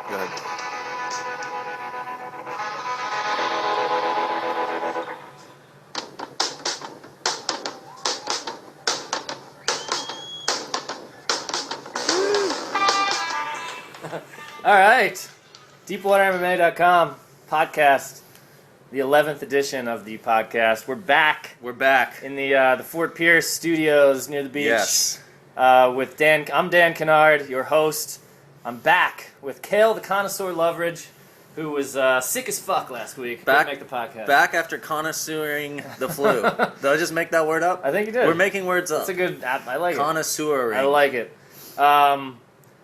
Go ahead. All right. DeepWaterMMA.com podcast. The 11th edition of the podcast. We're back. We're back. In the Fort Pierce studios near the beach. Yes. With Dan. I'm Dan Kennard, your host. I'm back with Cale the Connoisseur Loveridge, who was sick as fuck last week. Couldn't make the podcast. Back after connoisseuring the flu. Did I just make that word up? I think you did. We're making words up. That's a good. I like it. Connoisseuring. I like it.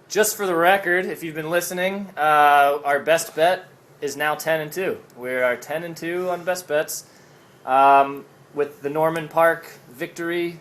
Just for the record, if you've been listening, our best bet is now 10-2. We are 10-2 on best bets, with the Norman Park victory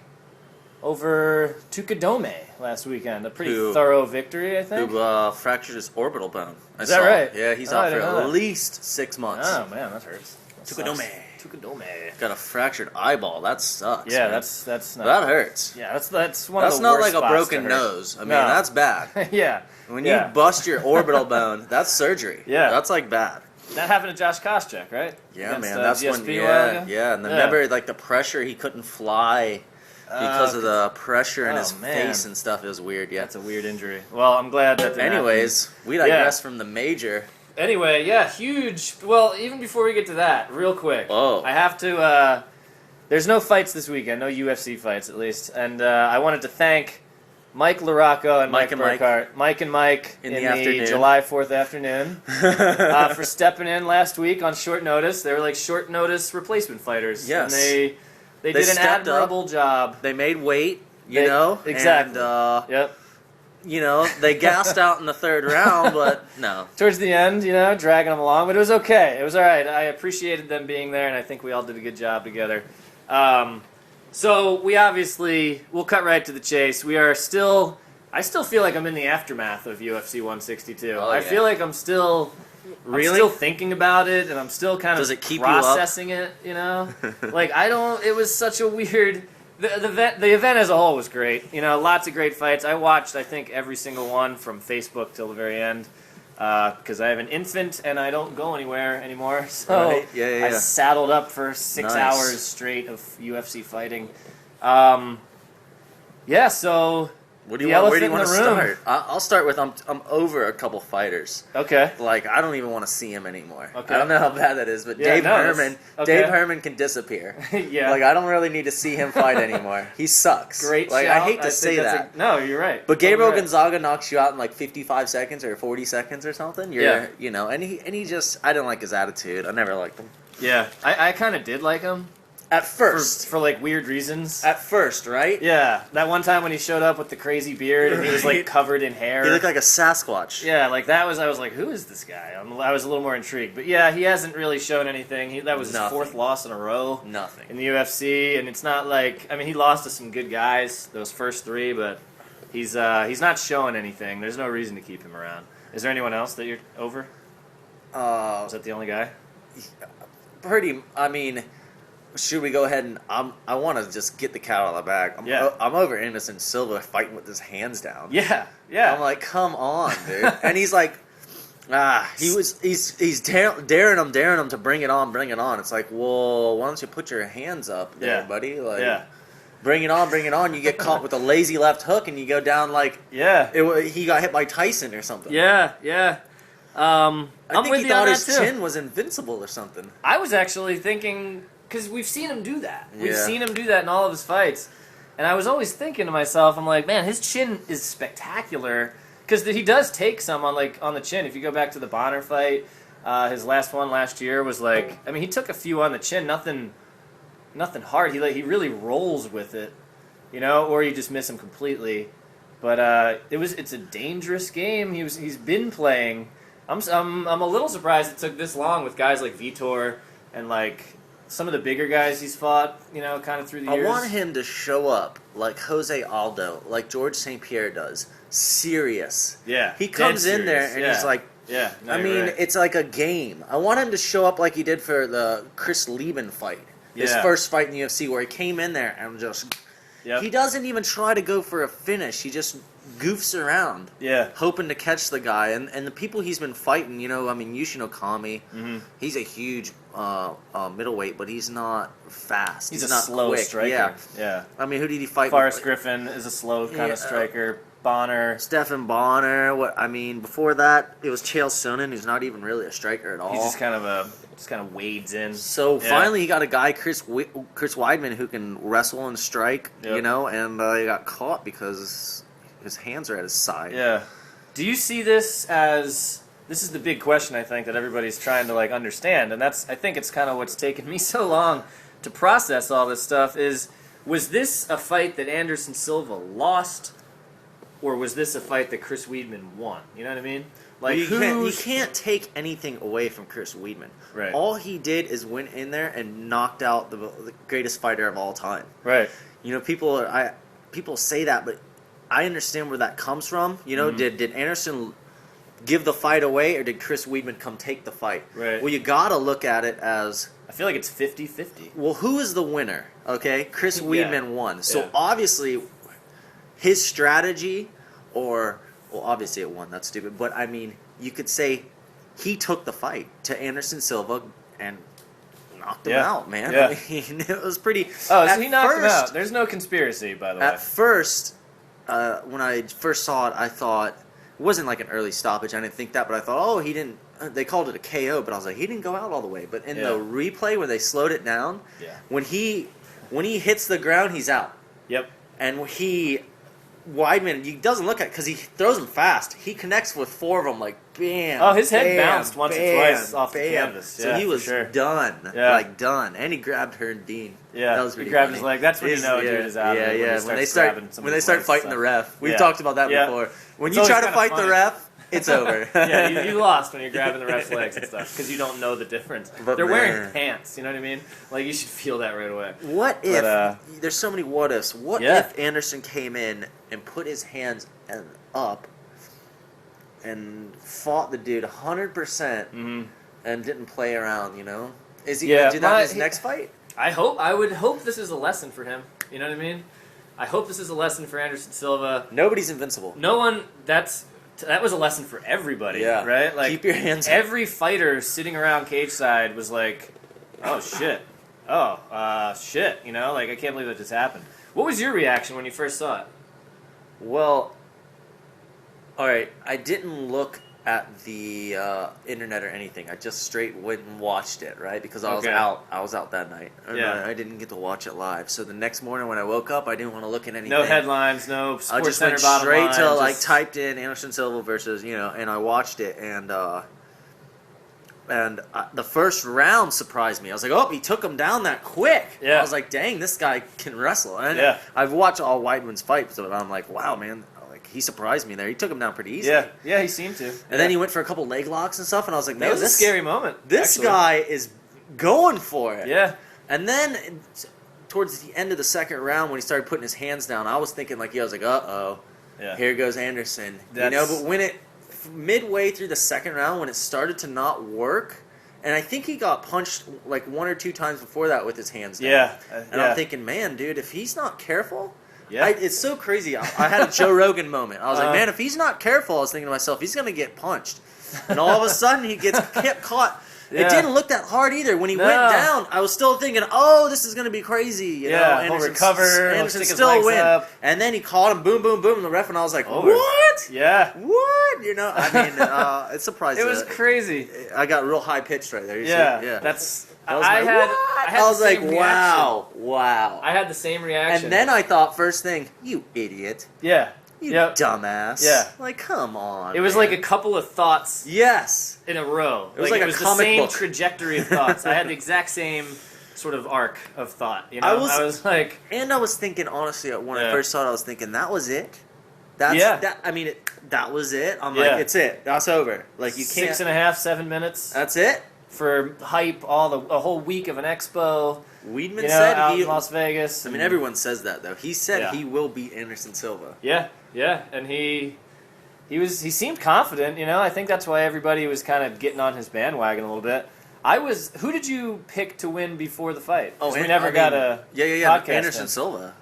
over Tukadome last weekend. A pretty thorough victory, I think. Who fractured his orbital bone. Is that right? Yeah, he's out for at least 6 months. Oh man, that hurts. Tukadome. Tukadome. Got a fractured eyeball. That sucks. Yeah, man. that's not. That hurts. Yeah, that's one of That's the not worst like a spots broken to hurt. nose. I mean, No. that's bad. Yeah. When you bust your orbital bone, that's surgery. Yeah. That's like bad. That happened to Josh Koscheck, right? Yeah, Against, man. That's when. GSP a while ago? Yeah. And remember, like the pressure, he couldn't fly because of the pressure in his face and stuff. It was weird. Yeah. That's a weird injury. Well, I'm glad that. Anyways, we digress from the major. Anyway, yeah, huge. Well, even before we get to that, real quick, I have to. There's no fights this weekend, no UFC fights at least, and I wanted to thank Mike LaRocco and Mike Burkhart, Mike and Mike in the July 4th afternoon, for stepping in last week on short notice. They were like short notice replacement fighters. Yes, and they did an admirable job. They made weight, you know, exactly. And, yep. You know, they gassed out in the third round, but no. Towards the end, you know, dragging them along, but it was okay. It was all right. I appreciated them being there, and I think we all did a good job together. So we'll cut right to the chase. I still feel like I'm in the aftermath of UFC 162. I feel like I'm still thinking about it, and I'm still kind of processing it, you know? Like, it was such a weird... The event as a whole was great. You know, lots of great fights. I watched, I think, every single one from Facebook till the very end because I have an infant and I don't go anywhere anymore. So I saddled up for 6 hours straight of UFC fighting. So... Where do you want to start? I'll start with I'm over a couple fighters. Okay. Like I don't even want to see him anymore. Okay. I don't know how bad that is, but Dave Herman can disappear. Yeah. Like I don't really need to see him fight anymore. He sucks. Great. Like shout. I hate to say that. No, you're right. But Gabriel Gonzaga knocks you out in like 55 seconds or 40 seconds or something. You know, and he just I didn't like his attitude. I never liked him. Yeah. I kind of did like him. At first. For like weird reasons. At first, right? Yeah. That one time when he showed up with the crazy beard and he was like covered in hair. He looked like a Sasquatch. Yeah, like I was like, who is this guy? I was a little more intrigued. But yeah, he hasn't really shown anything. That was his fourth loss in a row. Nothing. In the UFC, and it's not like, I mean, he lost to some good guys, those first three, but he's not showing anything. There's no reason to keep him around. Is there anyone else that you're over? Is that the only guy? I mean... Should we go ahead and I want to just get the cat out of the bag. I'm over Innocent Silva fighting with his hands down. Yeah. I'm like, come on, dude. And he's like, he's daring him to bring it on. It's like, well, why don't you put your hands up there, buddy? Like, bring it on. You get caught with a lazy left hook and you go down like, he got hit by Tyson or something. Yeah. I think he thought his chin was invincible or something. I was actually thinking. Because we've seen him do that. We've seen him do that in all of his fights. And I was always thinking to myself, I'm like, man, his chin is spectacular. Because he does take some on the chin. If you go back to the Bonner fight, his last one last year was like, I mean, he took a few on the chin. Nothing hard. He really rolls with it, you know, or you just miss him completely. But it's a dangerous game. He's been playing. I'm a little surprised it took this long with guys like Vitor and like some of the bigger guys he's fought, you know, kind of through the years. I want him to show up like Jose Aldo, like George St. Pierre does. Serious. Yeah. He comes in there and he's like, it's like a game. I want him to show up like he did for the Chris Leben fight. His first fight in the UFC where he came in there and just... He doesn't even try to go for a finish. He just goofs around. Yeah. Hoping to catch the guy. And the people he's been fighting, Yushin Okami, he's a huge middleweight, but he's not fast. He's not slow quick. striker. Yeah. I mean, who did he fight Forrest with? Griffin is a slow kind of striker. Bonner. Stephen Bonner. Before that, it was Chael Sonnen, who's not even really a striker at all. He's just kind of wades in. So finally, he got a guy, Chris Weidman, who can wrestle and strike. And he got caught because his hands are at his side. Yeah. Do you see this as? This is the big question I think that everybody's trying to understand, and I think it's kind of what's taken me so long to process all this stuff. Was this a fight that Anderson Silva lost? Or was this a fight that Chris Weidman won? You know what I mean? You can't take anything away from Chris Weidman. Right. All he did is went in there and knocked out the greatest fighter of all time. Right. People say that, but I understand where that comes from. Did Anderson give the fight away, or did Chris Weidman come take the fight? Right. Well, you gotta look at it as... I feel like it's 50-50. Well, who is the winner? Okay, Chris Weidman won. So obviously... his strategy, obviously it won, that's stupid, but you could say he took the fight to Anderson Silva and knocked him out, man. Yeah. It was pretty... Oh, so he knocked him out. There's no conspiracy, by the way. At first, when I first saw it, I thought, it wasn't like an early stoppage, I didn't think that, but I thought, he didn't, they called it a KO, but I was like, he didn't go out all the way. But in the replay where they slowed it down, when he hits the ground, he's out. Yep. And Weidman, he doesn't look at it because he throws them fast. He connects with four of them bam. Oh, his head bam, bounced once or twice off the canvas. So he was done. Yeah. Done. And he grabbed Herndine. Yeah, that was pretty he grabbed funny. his leg. That's when you know a dude is out. Yeah. When they start fighting the ref. We've talked about that before. When you try to fight the ref, it's over. Yeah, you lost when you're grabbing the ref's legs and stuff because you don't know the difference. They're wearing pants, you know what I mean? You should feel that right away. What if, there's so many what ifs, what if Anderson came in and put his hands up and fought the dude 100% and didn't play around, Is he going to do that in his next fight? I would hope this is a lesson for him, you know what I mean? I hope this is a lesson for Anderson Silva. Nobody's invincible. No one, that was a lesson for everybody, right? Keep your hands up. Every fighter sitting around cage side was like, oh, shit. Shit, I can't believe that just happened. What was your reaction when you first saw it? Well, all right, I didn't look at the internet or anything. I just straight went and watched it, right? Because I was out. I was out that night. I didn't get to watch it live. So the next morning when I woke up, I didn't want to look at anything. No headlines, no Sports I just Center went bottom straight line, to typed in Anderson Silva versus and I watched it and the first round surprised me. I was like, oh, he took him down that quick. Yeah. I was like, dang, this guy can wrestle. And I've watched all Weidman's fights, so I'm like, wow, man. He surprised me there. He took him down pretty easily. Yeah, he seemed to. And then he went for a couple leg locks and stuff, and I was like, man, that was a scary moment. This guy is going for it. Yeah. And then towards the end of the second round, when he started putting his hands down, I was thinking I was like, uh-oh, here goes Anderson. But when midway through the second round, when it started to not work, and I think he got punched one or two times before that with his hands down. Yeah. And I'm thinking, man, dude, if he's not careful... Yeah. It's so crazy. I had a Joe Rogan moment. I was like, man, if he's not careful, I was thinking to myself, he's going to get punched. And all of a sudden, he gets caught. It didn't look that hard either. When he went down, I was still thinking, oh, this is going to be crazy. He'll recover. Anderson still win. Up. And then he caught him, boom, boom, boom, and the ref, and I was like, what? Yeah. What? It's surprising. It was crazy. I got real high-pitched right there. Yeah. That's... I was like, wow. I had the same reaction. And then I thought, first thing, you idiot. Yeah. You dumbass. Yeah. Come on. It was like a couple of thoughts. Yes. In a row. It was like it a was comic the same book. trajectory of thoughts. I had the exact same sort of arc of thought. I was like... And I was thinking, honestly, when I first saw it, I was thinking, that was it? That was it? I'm like, it's it. That's over. You can't... 6.5, 7 minutes. That's it? For hype, a whole week of an expo. Weidman said out in Las Vegas. Everyone says that though. He said he will beat Anderson Silva. Yeah, and he seemed confident. I think that's why everybody was kind of getting on his bandwagon a little bit. Who did you pick to win before the fight? Oh, we never got a podcast Anderson in. Silva.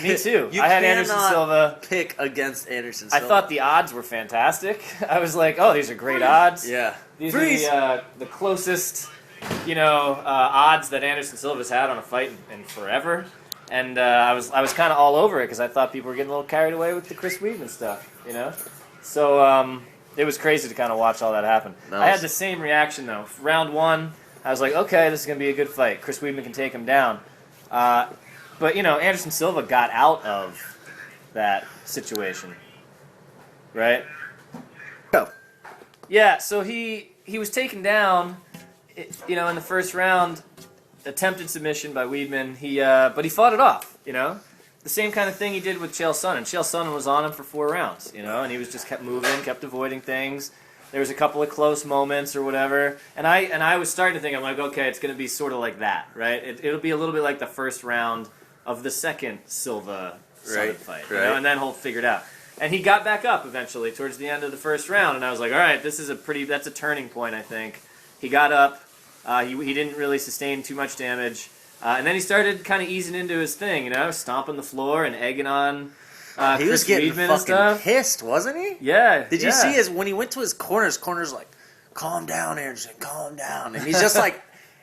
Me too. I had Anderson Silva. Pick against Anderson Silva. I thought the odds were fantastic. I was like, oh, these are great odds. Yeah. These are the closest, odds that Anderson Silva's had on a fight in forever. And I was kind of all over it because I thought people were getting a little carried away with the Chris Weidman stuff, So it was crazy to kind of watch all that happen. I had the same reaction, though. Round 1, I was like, okay, this is going to be a good fight. Chris Weidman can take him down. But, Anderson Silva got out of that situation, right? Oh. Yeah, so he was taken down, in the first round, attempted submission by Weidman. But he fought it off, The same kind of thing he did with Chael Sonnen. Chael Sonnen was on him for 4 rounds, and he was just kept moving, kept avoiding things. There was a couple of close moments or whatever, and I was starting to think, I'm like, okay, it's going to be sort of like that, right? It'll be a little bit like the first round of the second Silva Sonnen fight, and then he'll figure it out. And he got back up eventually towards the end of the first round, and I was like, all right, that's a turning point, I think. He got up. He didn't really sustain too much damage. And then he started kind of easing into his thing, stomping the floor and egging on he was Chris getting Weidman fucking pissed, wasn't he? Yeah. Did you see when he went to his corner's like, calm down, Anderson, calm down. And he's just like,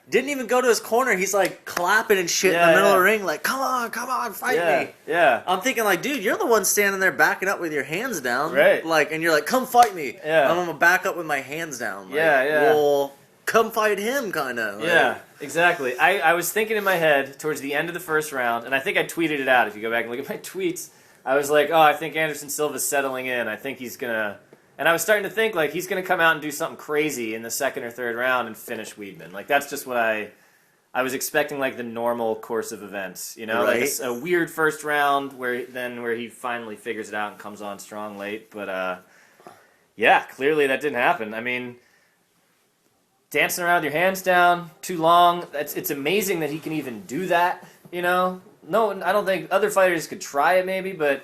didn't even go to his corner. He's like clapping and shit in the middle of the ring, like, come on, fight me. Yeah. I'm thinking like, dude, you're the one standing there backing up with your hands down. Right. Like, and you're like, come fight me. Yeah. I'm going to back up with my hands down. Like, yeah. Well, come fight him, kind of. Like. Yeah, exactly. I was thinking in my head towards the end of the first round, and I think I tweeted it out. If you go back and look at my tweets, I was like, oh, I think Anderson Silva's settling in. I think he's going to... And I was starting to think, like, he's going to come out and do something crazy in the second or third round and finish Weidman. Like, that's just what I was expecting, like, the normal course of events. Right. Like a weird first round where he finally figures it out and comes on strong late. But, yeah, clearly that didn't happen. I mean... Dancing around with your hands down too long. It's amazing that he can even do that, No, I don't think other fighters could try it maybe, but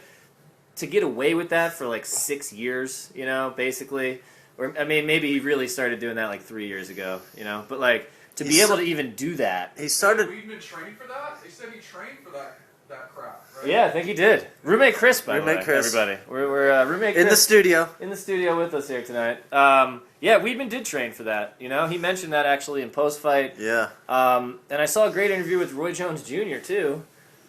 to get away with that for like 6 years, basically. Or I mean, maybe he really started doing that like 3 years ago, But like to be able to even do that. He started. Weidman trained for that? They said he trained for that crap, right? Yeah, I think he did. Roommate Chris, by the way, Chris. everybody. We're roommate Chris In the studio. In the studio with us here tonight. Yeah, Weidman did train for that. He mentioned that actually in post-fight. Yeah. And I saw a great interview with Roy Jones Jr. too,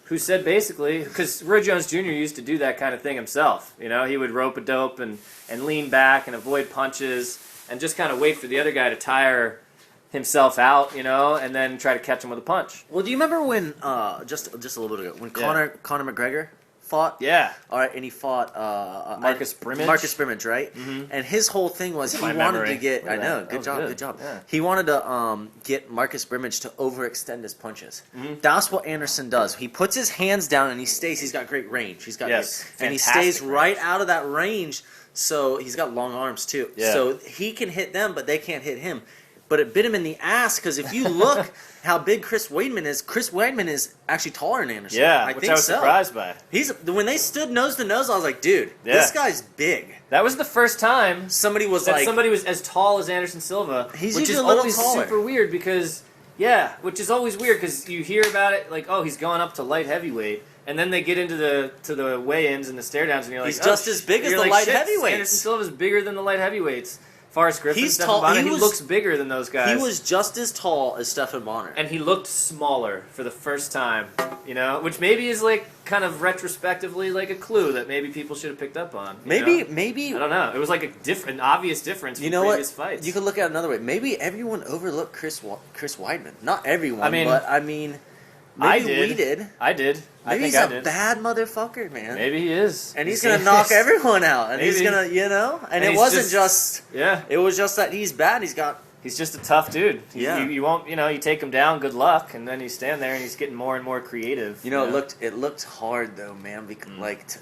who said basically, because Roy Jones Jr. used to do that kind of thing himself. He would rope a dope and lean back and avoid punches and just kind of wait for the other guy to tire himself out, and then try to catch him with a punch. Well, do you remember when just a little bit ago when Conor McGregor fought? Yeah. All right, and he fought Marcus Brimage. Marcus Brimage, right? Mm-hmm. And his whole thing was he wanted to get. I know, good job. Yeah. He wanted to get Marcus Brimage to overextend his punches. Mm-hmm. That's what Anderson does. He puts his hands down and he stays. He's got great range. And he stays right out of that range. So he's got long arms too. Yeah. So he can hit them, but they can't hit him. But it bit him in the ass because if you look how big Chris Weidman is actually taller than Anderson. Yeah, I which I was surprised by. When they stood nose to nose, I was like, dude, this guy's big. That was the first time somebody was as tall as Anderson Silva, which is always super weird because you hear about it like, oh, he's going up to light heavyweight. And then they get into the weigh-ins and the stare-downs, and you're like, he's just as big as the light heavyweights. Anderson Silva's bigger than the light heavyweights. Forrest Griffin, he's Stephan tall. Bonner, he looks bigger than those guys. He was just as tall as Stephan Bonner. And he looked smaller for the first time, which maybe is like kind of retrospectively like a clue that maybe people should have picked up on. Maybe I don't know. It was like an obvious difference from previous fights. You could look at it another way. Maybe everyone overlooked Chris Weidman. Not everyone, we did. I did. Maybe he's a bad motherfucker, man. Maybe he is. And he's going to knock everyone out. And he's going to, and it wasn't just... Yeah. It was just that he's bad. He's just a tough dude. Yeah. You won't, you take him down, good luck, and then you stand there and he's getting more and more creative. It looked hard, though, man, because,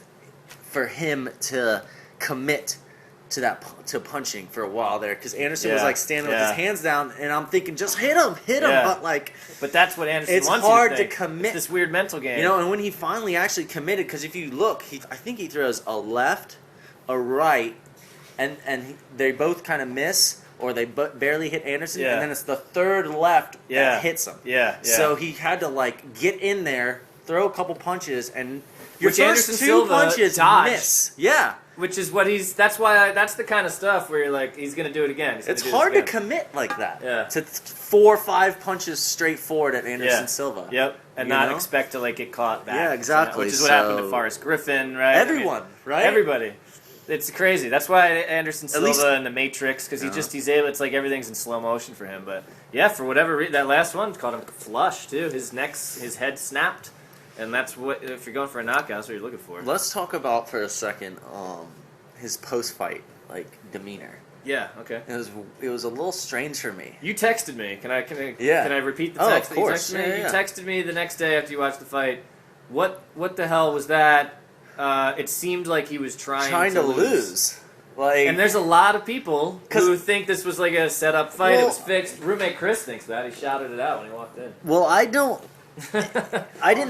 for him to commit to punching for a while there, because Anderson was standing with his hands down, and I'm thinking, just hit him, but that's what Anderson it's wants. It's hard to to commit. It's this weird mental game, and when he finally actually committed, because if you look, I think he throws a left, a right, and they both kind of miss, or they barely hit Anderson, and then it's the third left that hits him. So he had to like get in there, throw a couple punches, and your Which first Anderson two Silva punches dodged. miss. Yeah. Which is what that's the kind of stuff where you're like, he's going to do it again. It's hard to commit like that. Yeah. To 4 or 5 punches straight forward at Anderson Silva. Yep. And not expect to like get caught back. Yeah, exactly. Which is what happened to Forrest Griffin, right? Everyone, right? Everybody. It's crazy. That's why Anderson Silva in the Matrix, because he's able. It's like everything's in slow motion for him. But yeah, for whatever reason, that last one caught him flush too. His head snapped, and that's what, if you're going for a knockout, that's what you're looking for. Let's talk about for a second his post-fight demeanor. Yeah. Okay. It was a little strange for me. You texted me. Can I repeat the text? Oh, of that you course. texted me? You texted me the next day after you watched the fight. What the hell was that? It seemed like he was trying to lose. Like, and there's a lot of people who think this was like a set-up fight. It was fixed. Roommate Chris thinks that. He shouted it out when he walked in. Well, I didn't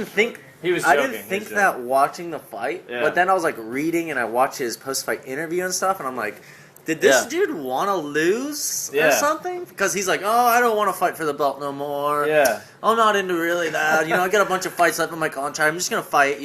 think he was joking. I didn't think that watching the fight, but then I was like reading and I watched his post-fight interview and stuff, and I'm like, did this dude want to lose or something? Because he's like, oh, I don't want to fight for the belt no more. Yeah. I'm not into really that. I got a bunch of fights left in my contract. I'm just going to fight,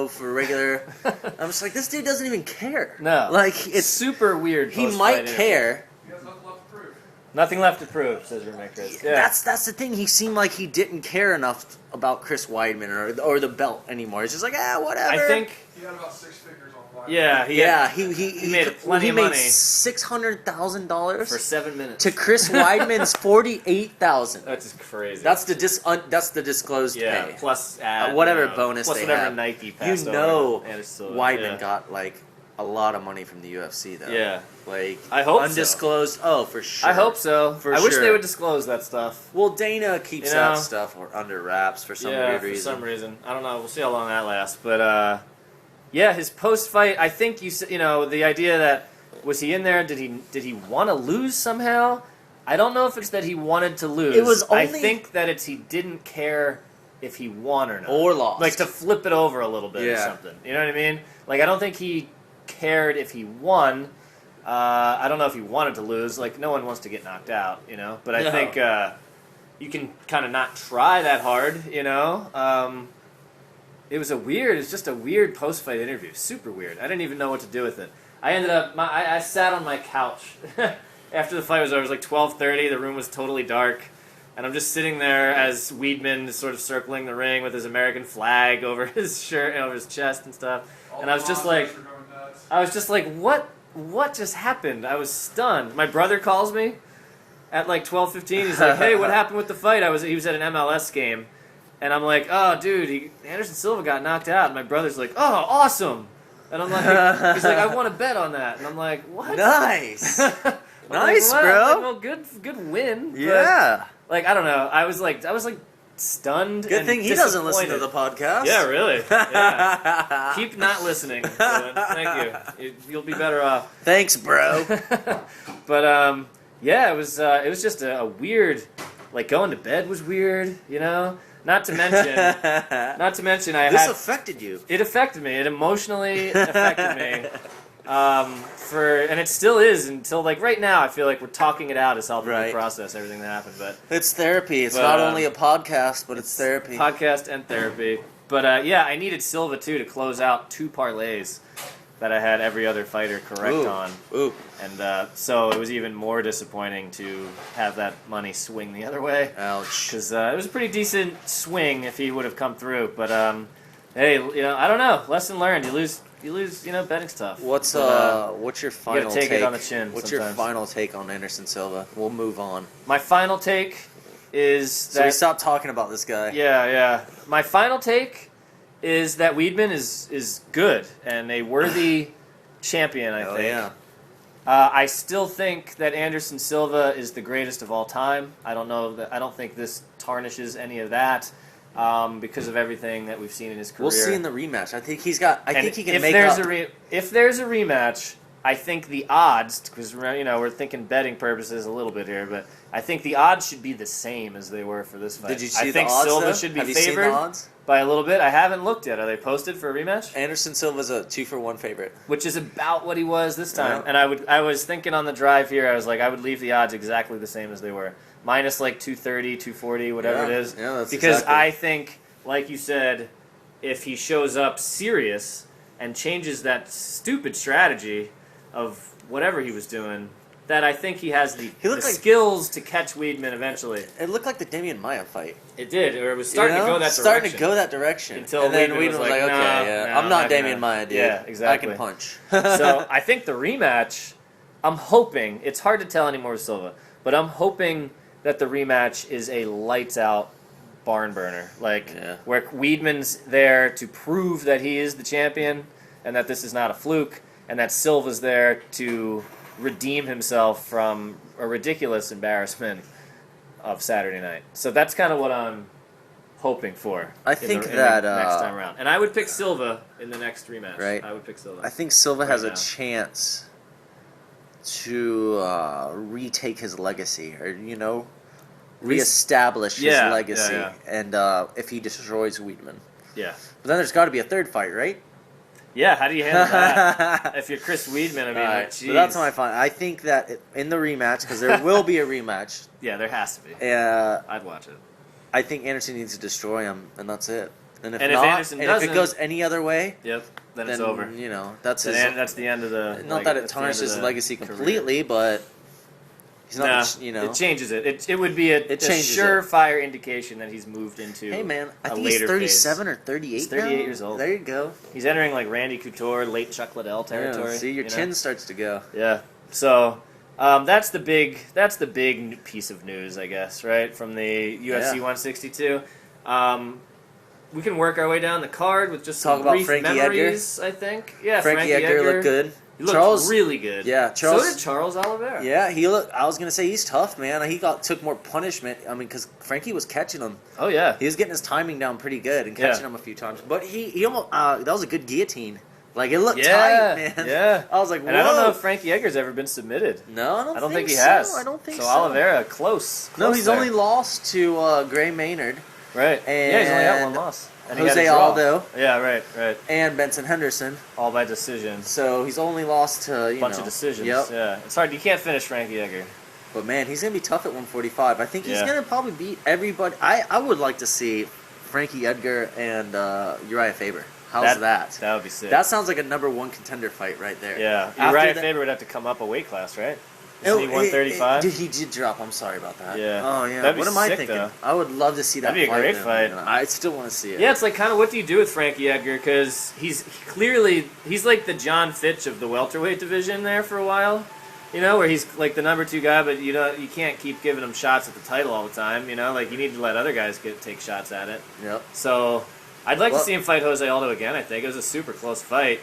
for regular. I'm just like, this dude doesn't even care. No. Like, it's super weird. He might care. He has nothing left to prove. Nothing left to prove, says roommate Chris. Yeah. That's the thing. He seemed like he didn't care enough about Chris Weidman or the belt anymore. He's just like, whatever. I think he had about 6 figures on Weidman. Yeah, he made plenty of money. He made $600,000 for 7 minutes to Chris Weidman's $48,000. That's crazy. That's the disclosed pay. Plus whatever bonus plus they whatever have. Nike passed Weidman got like a lot of money from the UFC though. Yeah, like I hope undisclosed. So. Oh, for sure. I hope so. I wish they would disclose that stuff. Well, Dana keeps that stuff under wraps for some weird reason. For some reason. I don't know. We'll see how long that lasts. But his post-fight. I think the idea that was he in there? Did he want to lose somehow? I don't know if it's that he wanted to lose. It was only, I think that he didn't care if he won or not. Or lost. Like to flip it over a little bit or something. You know what I mean? Like I don't think he cared if he won. I don't know if he wanted to lose. Like no one wants to get knocked out, But I think you can kind of not try that hard, It was just a weird post-fight interview. Super weird. I didn't even know what to do with it. I ended up, I sat on my couch after the fight was over. It was like 12:30. The room was totally dark. And I'm just sitting there as Weidman is sort of circling the ring with his American flag over his shirt and over his chest and stuff. And I was just like, what just happened? I was stunned. My brother calls me at like 12:15. He's like, hey, what happened with the fight? He was at an MLS game. And I'm like, oh, dude, Anderson Silva got knocked out. And my brother's like, oh, awesome. And I'm like, he's like, I want to bet on that. And I'm like, what? Nice. Nice, like, bro. Like, well, good win. Yeah. But, like, I don't know. I was like stunned. Good thing he doesn't listen to the podcast. Yeah, really. Yeah. Keep not listening. Thank you. You'll be better off. Thanks, bro. But it was just a weird. Like going to bed was weird, Not to mention, This affected you. It affected me. It emotionally affected me. And it still is until like right now. I feel like we're talking it out as helping me process everything that happened. But it's therapy. It's not only a podcast, but it's therapy. Podcast and therapy. But I needed Silva too to close out 2 parlays that I had every other fighter correct on. Ooh. And so it was even more disappointing to have that money swing the other way. Ouch. Because it was a pretty decent swing if he would have come through. But hey, I don't know. Lesson learned. You lose. Betting's tough. What's your final take? You gotta take it on the chin. What's sometimes. your final take on Anderson Silva? We'll move on. My final take is that. So we stopped talking about this guy. Yeah. My final take is that Weidman is good and a worthy champion. I think. Yeah. I still think that Anderson Silva is the greatest of all time. I don't think this tarnishes any of that. Because of everything that we've seen in his career. We'll see in the rematch. I think he's got. I think he can if make there's up. If there's a rematch, I think the odds, because we're thinking betting purposes a little bit here, but I think the odds should be the same as they were for this fight. Did you see I the think odds, Silva though? should be Have you seen favored the odds? by a little bit. I haven't looked yet. Are they posted for a rematch? Anderson Silva's a 2-for-1 favorite, which is about what he was this time. Yeah. And I was thinking on the drive here, I was like, I would leave the odds exactly the same as they were, minus like 230, 240, whatever it is. Yeah, that's because exactly. I think, like you said, if he shows up serious and changes that stupid strategy of whatever he was doing, that I think he has the skills to catch Weidman eventually. It looked like the Damian Maia fight. It did, or it was starting to go that direction. Starting to go that direction. Until and then Weidman was like, okay, I'm not Damian Maia, dude. Yeah, exactly. I can punch. So I think the rematch, I'm hoping, it's hard to tell anymore with Silva, but I'm hoping that the rematch is a lights-out barn burner. Where Weidman's there to prove that he is the champion and that this is not a fluke, and that Silva's there to redeem himself from a ridiculous embarrassment of Saturday night. So that's kind of what I'm hoping for. I think in that the next time around, and I would pick Silva in the next rematch. Right. I would pick Silva. I think Silva has a chance to retake his legacy, or reestablish his legacy, and if he destroys Weidman. Yeah. But then there's got to be a third fight, right? Yeah, how do you handle that? If you're Chris Weidman, I mean, so that's my fun. I think that in the rematch, because there will be a rematch. Yeah, there has to be. I'd watch it. I think Anderson needs to destroy him, and that's it. And if if it goes any other way, then it's over. That's that's the end of the. Not that it tarnishes his legacy completely, but he's not. It changes it. It would be a surefire indication that he's moved into. Hey man, I think he's 37 or 38. He's 38 years old. There you go. He's entering like Randy Couture, late Chuck Liddell territory. Yeah, see, your chin starts to go. Yeah. So. That's the big piece of news, I guess, right, from the UFC 162. We can work our way down the card with just some brief memories, I think. Yeah, Frankie Edgar looked good. He looked really good. Yeah, so did Charles Oliveira. Yeah, I was gonna say he's tough, man. He took more punishment. I mean, because Frankie was catching him. Oh yeah, he was getting his timing down pretty good and catching him a few times. But he almost that was a good guillotine. Like, it looked tight, man. Yeah. I was like, whoa. And I don't know if Frankie Edgar's ever been submitted. No, I don't think he has. I don't think so. So Oliveira, close No, he's there. only lost to Gray Maynard. Right. And he's only got one loss. And Jose Aldo. Yeah, right. And Benson Henderson. All by decision. So he's only lost to, a bunch of decisions. Yep. Yeah. It's hard. You can't finish Frankie Edgar. But, man, he's going to be tough at 145. I think he's going to probably beat everybody. I would like to see Frankie Edgar and Uriah Faber. How's that? That would be sick. That sounds like a number one contender fight right there. Yeah. Uriah Faber would have to come up a weight class, right? Isn't he 135? Dude, he did drop. I'm sorry about that. Yeah. Oh, yeah. That'd be what am I sick, thinking? though. I would love to see that fight. That'd be a great fight. I still want to see it. Yeah, it's like kind of what do you do with Frankie Edgar? Because he's like the John Fitch of the welterweight division there for a while. Where he's like the number 2 guy, but you can't keep giving him shots at the title all the time. Like you need to let other guys take shots at it. Yep. So I'd like to see him fight Jose Aldo again. I think it was a super close fight.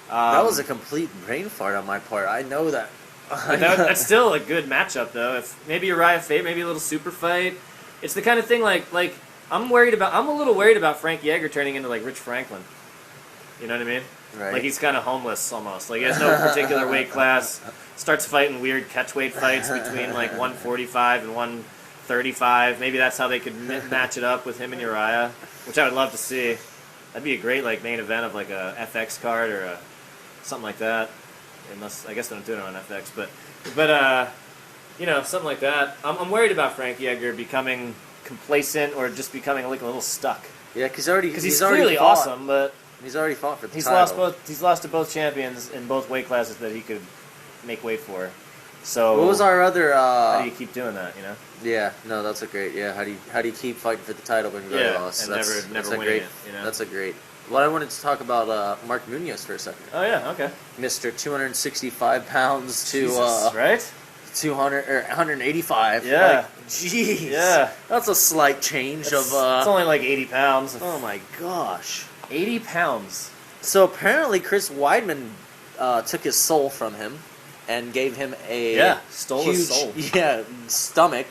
That was a complete brain fart on my part. I know that. That's still a good matchup, though. If maybe Uriah Faber, maybe a little super fight. It's the kind of thing like I'm a little worried about Frankie Edgar turning into like Rich Franklin. You know what I mean? Right. Like he's kind of homeless almost. Like he has no particular weight class. Starts fighting weird catchweight fights between like 145 and 135. Maybe that's how they could match it up with him and Uriah, which I would love to see. That'd be a great like main event of like a FX card or something like that. Unless I guess they don't do it on FX, but something like that. I'm worried about Frankie Edgar becoming complacent or just becoming like a little stuck. Yeah, because he's clearly awesome, but he's already fought for the title. He's lost to both champions in both weight classes that he could make weight for. So what was our other? How do you keep doing that? Yeah, no, that's a great. Yeah, how do you keep fighting for the title when you've already lost? And never winning great. it. That's a great. Well, I wanted to talk about Mark Munoz for a second. Oh yeah, okay. Mr. 265 pounds to Jesus, right? 200 or 185. Yeah. Jeez. Yeah. That's a slight change of. It's only like 80 pounds. Oh my gosh. 80 pounds. So apparently, Chris Weidman took his soul from him and gave him a stole his soul. Yeah, stomach.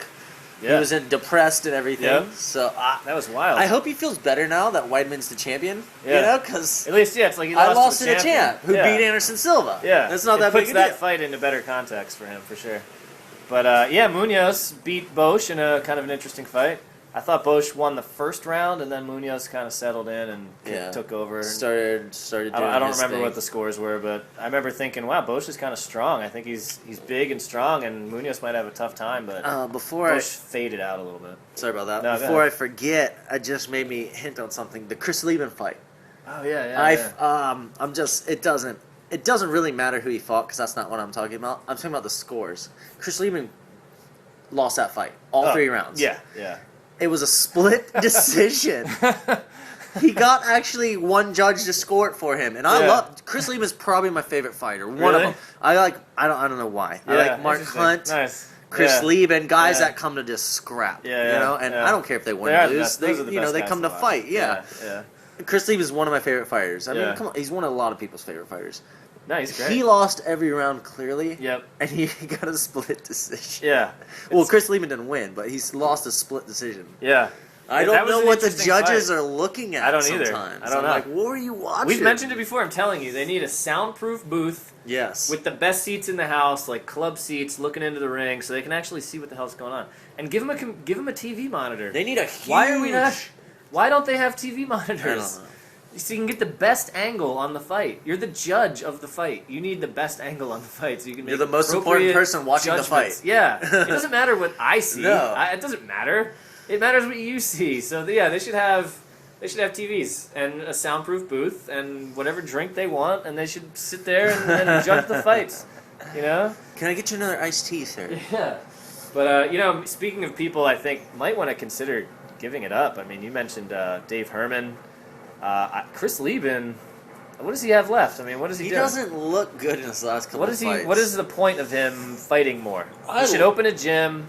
He was depressed and everything. Yep. So that was wild. I hope he feels better now that Weidman's the champion. Yeah. You know, because at least it's like he I lost to the champ who beat Anderson Silva. Yeah, that's not that big a deal. Puts that fight into better context for him for sure. But Munoz beat Bosch in a kind of an interesting fight. I thought Bosch won the first round, and then Munoz kind of settled in and took over. Started doing I don't remember thing. what the scores were, but I remember thinking, wow, Bosch is kind of strong. I think he's big and strong, and Munoz might have a tough time, but Bosch faded out a little bit. Sorry about that. No, before I forget, it just made me hint on something. The Chris Leben fight. Oh, yeah. I'm just, it doesn't really matter who he fought, because that's not what I'm talking about. I'm talking about the scores. Chris Leben lost that fight, all 3 rounds. Yeah. It was a split decision. He got actually one judge to score it for him, and I love Chris Leben's probably my favorite fighter. One of them. I don't know why. I like Mark Hunt, Chris Leben, guys that come to just scrap. You know, and I don't care if they win or lose. They come to fight. Yeah. Chris Leben's one of my favorite fighters. I mean, come on, he's one of a lot of people's favorite fighters. No, he's great. He lost every round clearly. Yep. And he got a split decision. Yeah. Well, Chris Leben didn't win, but he's lost a split decision. Yeah. I don't know what the judges are looking at. I don't either. Sometimes. I don't know. Like, what were you watching? We've mentioned it before. I'm telling you, they need a soundproof booth. Yes. With the best seats in the house, like club seats, looking into the ring, so they can actually see what the hell's going on. And give them a TV monitor. They need a huge. Why don't they have TV monitors? I don't know. So you can get the best angle on the fight. You're the judge of the fight. You need the best angle on the fight so you can make. You're the most important person watching the fight. Yeah, it doesn't matter what I see. No. It doesn't matter. It matters what you see. So they should have TVs and a soundproof booth and whatever drink they want, and they should sit there and judge the fights. You know? Can I get you another iced tea, sir? Yeah. But speaking of people, I think might want to consider giving it up. I mean, you mentioned Dave Herman. Chris Leben, what does he have left? I mean, what does he do? He doesn't look good in his last couple of fights. What is the point of him fighting more? He should open a gym,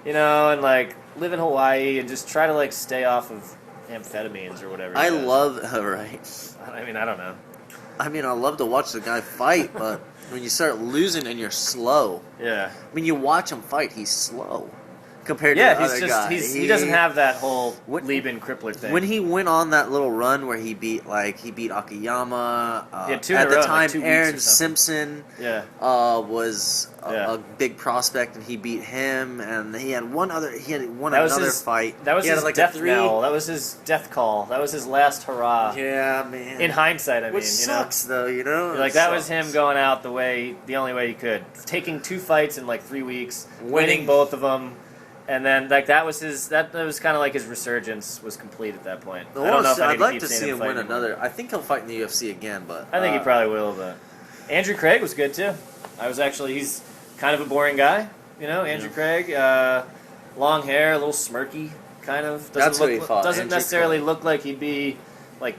and live in Hawaii and just try to stay off of amphetamines or whatever. I love I mean, I don't know. I mean, I love to watch the guy fight, but when you start losing and you're slow. Yeah. When you watch him fight, he's slow. Compared to the other guy. He doesn't have that whole Leben crippler thing. When he went on that little run where he beat Akiyama, at the time Aaron Simpson was a big prospect, and he beat him, and he had another fight. That was his death knell. That was his death call. That was his last hurrah. Yeah, man. In hindsight, I mean, sucks though, that was him going out the only way he could, taking 2 fights in 3 weeks, winning both of them. And then, that was kind of like his resurgence was complete at that point. I don't know if I'd like to see him win another. I think he'll fight in the UFC again, but I think he probably will. But Andrew Craig was good too. He's kind of a boring guy, Andrew Craig, long hair, a little smirky, kind of. Doesn't necessarily look like he'd be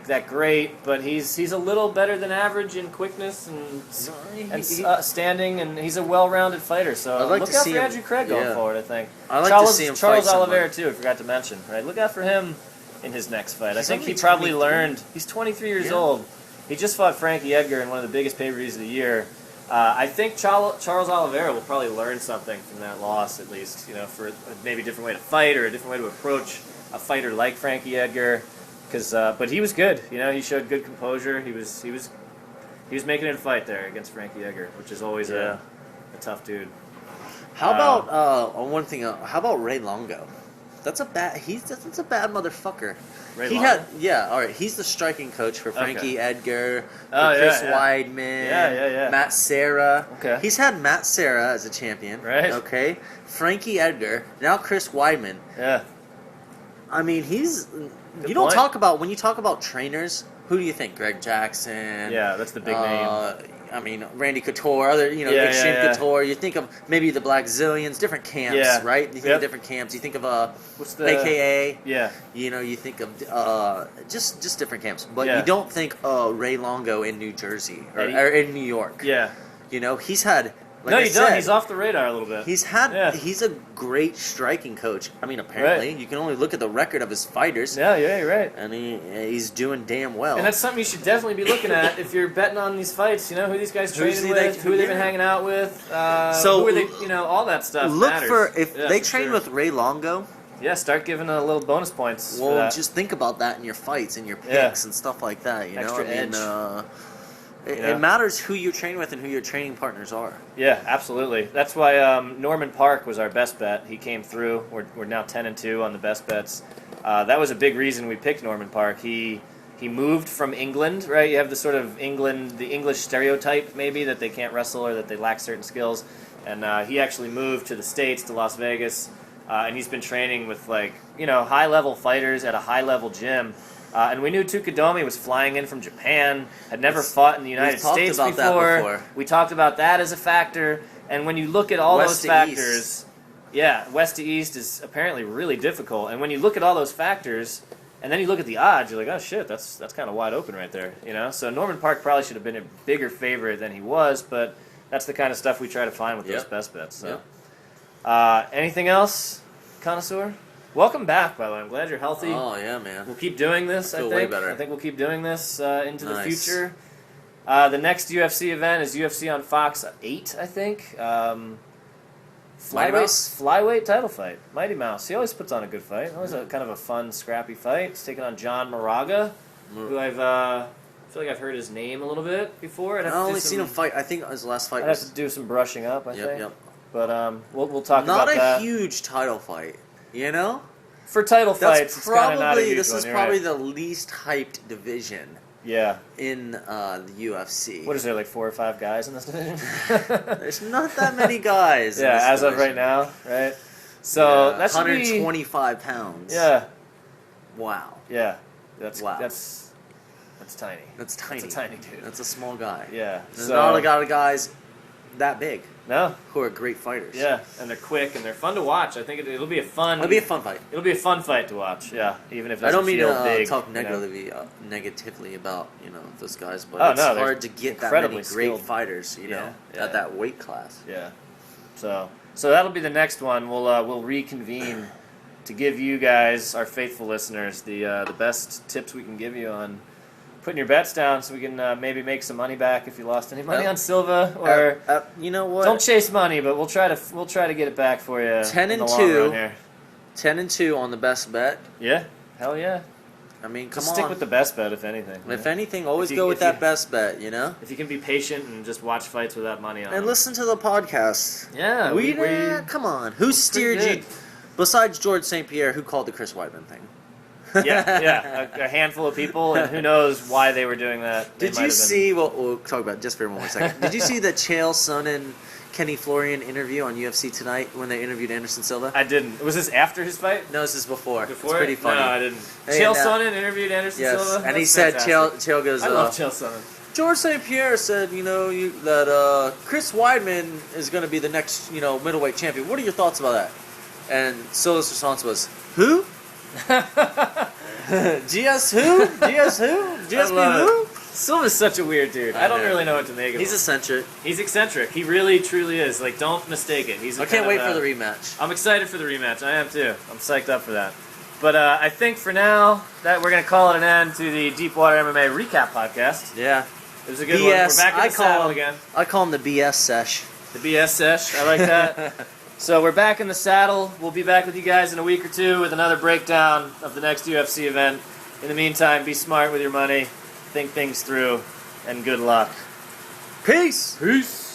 that great, but he's a little better than average in quickness and standing, and he's a well-rounded fighter. So look out for Andrew Craig going forward. I think I'd like to see him Charles fight Oliveira too. I forgot to mention. Right, look out for him in his next fight. I think he probably learned. He's 23 years old. He just fought Frankie Edgar in one of the biggest pay-per-views of the year. I think Charles Oliveira will probably learn something from that loss, at least. For maybe a different way to fight or a different way to approach a fighter like Frankie Edgar. But he was good. He showed good composure. He was making it a fight there against Frankie Edgar, which is always a tough dude. How about one thing? How about Ray Longo? That's a bad motherfucker. Ray Longo? All right. He's the striking coach for Frankie Edgar, for Chris Weidman, Matt Serra. Okay. He's had Matt Serra as a champion. Right. Okay. Frankie Edgar. Now Chris Weidman. Yeah. I mean, when you talk about trainers, who do you think? Greg Jackson. Yeah, that's the big name. I mean, Randy Couture, Extreme Couture. You think of maybe the Black Zillions, different camps, right? You think of different camps. You think of AKA. Yeah. You think of just different camps. But you don't think Ray Longo in New Jersey or in New York. Yeah. He's had Like no, I you said, don't. He's off the radar a little bit. He's a great striking coach. I mean, apparently, you can only look at the record of his fighters. Yeah, you're right. And he's doing damn well. And that's something you should definitely be looking at if you're betting on these fights. You know, who these guys training with, who they've been hanging out with, who are they, all that stuff matters. If they train with Ray Longo. Yeah, start giving a little bonus points. Well, just think about that in your fights and your picks and stuff like that. Extra edge. It matters who you train with and who your training partners are. Yeah, absolutely. That's why Norman Park was our best bet. He came through. We're now 10-2 on the best bets. That was a big reason we picked Norman Park. He moved from England, right? You have the sort of the English stereotype maybe that they can't wrestle or that they lack certain skills. And he actually moved to the States, to Las Vegas, and he's been training with high-level fighters at a high-level gym. And we knew Tukadomi was flying in from Japan, had never fought in the United States before. We talked about that as a factor. And when you look at all those factors, west to east is apparently really difficult. And when you look at all those factors, and then you look at the odds, you're like, oh shit, that's kind of wide open right there. So Norman Park probably should have been a bigger favorite than he was, but that's the kind of stuff we try to find with those best bets. So. Anything else, connoisseur? Welcome back, by the way. I'm glad you're healthy. Oh, yeah, man. We'll keep doing this, I think. Way better. I think we'll keep doing this into the future. The next UFC event is UFC on Fox 8, I think. Flyweight title fight. Mighty Mouse. He always puts on a good fight. Always a kind of a fun, scrappy fight. He's taking on John Moraga, who I feel like I've heard his name a little bit before. I've only seen him fight. I think his last fight I'd have to do some brushing up, I think. Yep. But we'll talk about that. Not a huge title fight, For title fights, it's kind of not a huge This one, is probably the least hyped division. Yeah. In the UFC. What is there, like 4 or 5 guys in this division? There's not that many guys. Yeah, as of right now, right? So that's 125 pounds. Yeah. Wow. Yeah. That's tiny. That's tiny. That's a tiny dude. That's a small guy. Yeah. There's not a lot of guys that big. No. Who are great fighters. Yeah, and they're quick and they're fun to watch. I think it'll be a fun. It'll be a fun fight. It'll be a fun fight to watch. Yeah, even if it I don't mean to big, talk negatively about those guys, but it's they're hard to get that many great skilled fighters, at that weight class. Yeah. So that'll be the next one. We'll reconvene to give you guys, our faithful listeners, the best tips we can give you on putting your bets down, so we can maybe make some money back if you lost any money on Silva, or you know what? Don't chase money, but we'll try to get it back for you. 10-2, 10-2 on the best bet. Yeah, hell yeah. I mean, Just stick with the best bet, if anything. If anything, always go with that best bet. If you can be patient and just watch fights without money on. And listen to the podcast. Yeah, come on. Who steered you? Besides George St. Pierre, who called the Chris Weidman thing? A handful of people, and who knows why they were doing that. Did you see? Well, we'll talk about it just for one more second. Did you see the Chael Sonnen Kenny Florian interview on UFC Tonight when they interviewed Anderson Silva? I didn't. Was this after his fight? No, this is before. Before? It's pretty funny. No, I didn't. Chael Sonnen interviewed Anderson Silva? And he said, Chael goes, I love Chael Sonnen. George St. Pierre said, that Chris Weidman is going to be the next, middleweight champion. What are your thoughts about that? And Silva's response was, who? GS who? GS who? GSP who? Silva's such a weird dude. I don't really know what to make of him. He's eccentric. He's eccentric. He really, truly is. Like, don't mistake it. I can't wait for the rematch. I'm excited for the rematch. I am too. I'm psyched up for that. But I think for now that we're going to call it an end to the Deepwater MMA recap podcast. Yeah. It was a good one. We're back in the saddle again. I call him the BS sesh. The BS sesh. I like that. So we're back in the saddle. We'll be back with you guys in a week or two with another breakdown of the next UFC event. In the meantime, be smart with your money, think things through, and good luck. Peace! Peace!